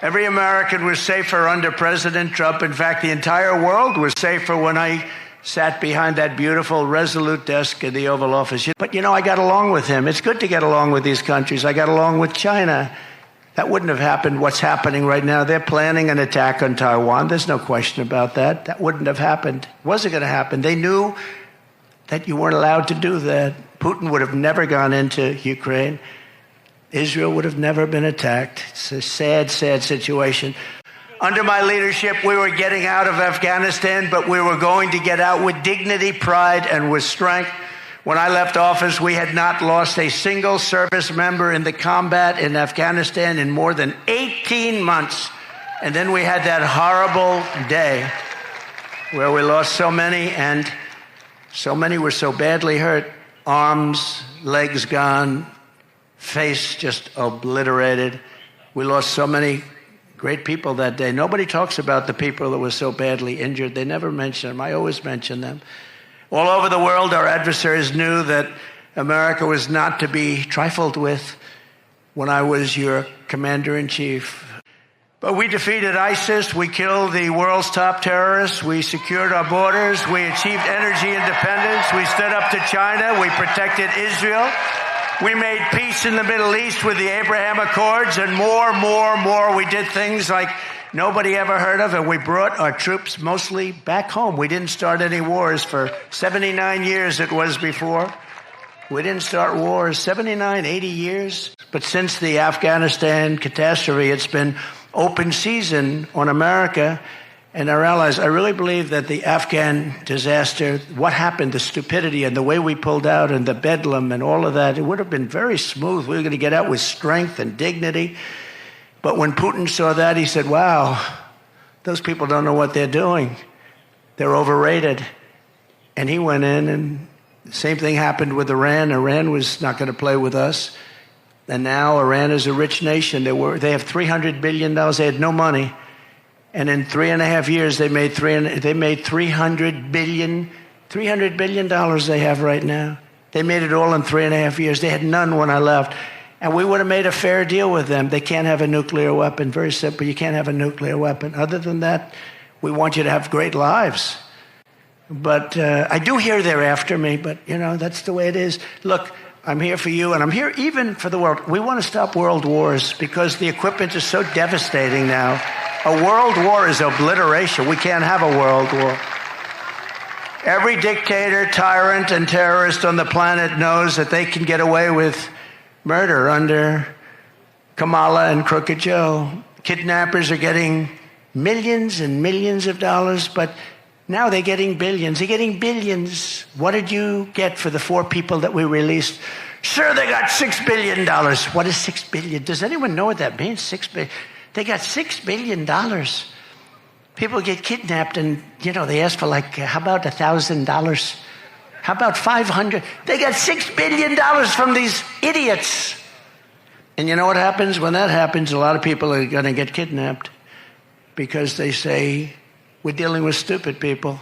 Every American was safer under President Trump. In fact, the entire world was safer when I sat behind that beautiful Resolute Desk in the Oval Office. But, I got along with him. It's good to get along with these countries. I got along with China. That wouldn't have happened. What's happening right now, they're planning an attack on Taiwan. There's no question about that. That wouldn't have happened. It wasn't going to happen. They knew that you weren't allowed to do that. Putin would have never gone into Ukraine. Israel would have never been attacked. It's a sad, sad situation. Under my leadership, we were getting out of Afghanistan, but we were going to get out with dignity, pride, and with strength. When I left office, we had not lost a single service member in the combat in Afghanistan in more than 18 months. And then we had that horrible day where we lost so many, and so many were so badly hurt. Arms, legs gone, face just obliterated. We lost so many great people that day. Nobody talks about the people that were so badly injured. They never mention them. I always mention them. All over the world, our adversaries knew that America was not to be trifled with when I was your commander-in-chief. But we defeated ISIS. We killed the world's top terrorists. We secured our borders. We achieved energy independence. We stood up to China. We protected Israel. We made peace in the Middle East with the Abraham Accords, and more. We did things like nobody ever heard of, and we brought our troops mostly back home. We didn't start any wars for 79 years it was before. We didn't start wars, 79, 80 years. But since the Afghanistan catastrophe, it's been open season on America and our allies. I really believe that the Afghan disaster, what happened, the stupidity and the way we pulled out and the bedlam and all of that, it would have been very smooth. We were going to get out with strength and dignity. But when Putin saw that, he said, wow, those people don't know what they're doing. They're overrated. And he went in, and the same thing happened with Iran. Iran was not going to play with us. And now Iran is a rich nation. They have $300 billion. They had no money. And in 3.5 years, they made $300 billion. $300 billion they have right now. They made it all in 3.5 years. They had none when I left. And we would have made a fair deal with them. They can't have a nuclear weapon. Very simple. You can't have a nuclear weapon. Other than that, we want you to have great lives. But I do hear they're after me, but, that's the way it is. Look, I'm here for you, and I'm here even for the world. We want to stop world wars because the equipment is so devastating now. A world war is obliteration. We can't have a world war. Every dictator, tyrant, and terrorist on the planet knows that they can get away with murder under Kamala and Crooked Joe. Kidnappers are getting millions and millions of dollars, but now they're getting billions. They're getting billions. What did you get for the 4 people that we released? Sure, they got $6 billion. What is $6 billion? Does anyone know what that means? $6 billion. They got $6 billion. People get kidnapped and, they ask for how about $1,000? How about $500? They got $6 billion from these idiots. And you know what happens? When that happens, a lot of people are going to get kidnapped because they say, we're dealing with stupid people.